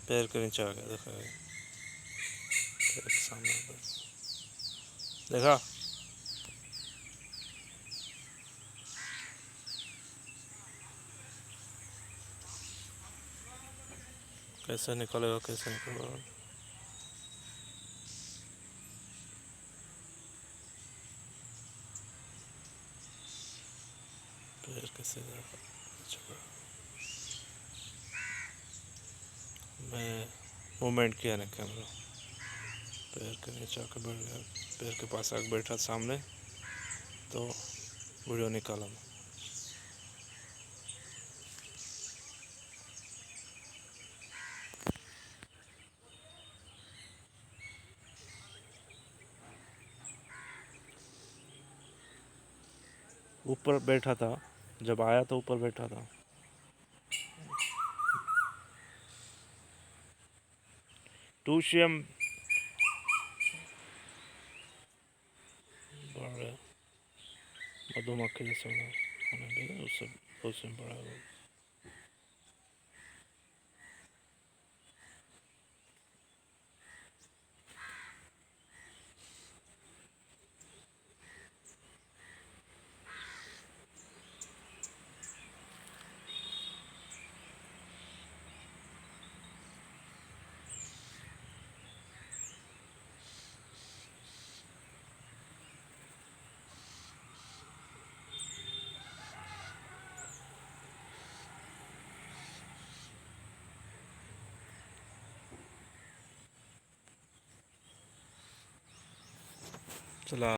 पैर के नीचे आ गया, देखा पैर के सामने आ गया। देखा कैसे निकलेगा, कैसे निकलेगा। पैर कैसे मैं मूवमेंट किया ना कैमरा, पैर के नीचे आकर बैठ गया, पैर के पास आकर बैठा सामने, तो वीडियो निकाला मैं। ऊपर बैठा था, जब आया तो ऊपर बैठा था। 2cm बढ़ रहा है, मधुमक्खी जैसे होने लगे, उससे 2cm बढ़ा है। चला।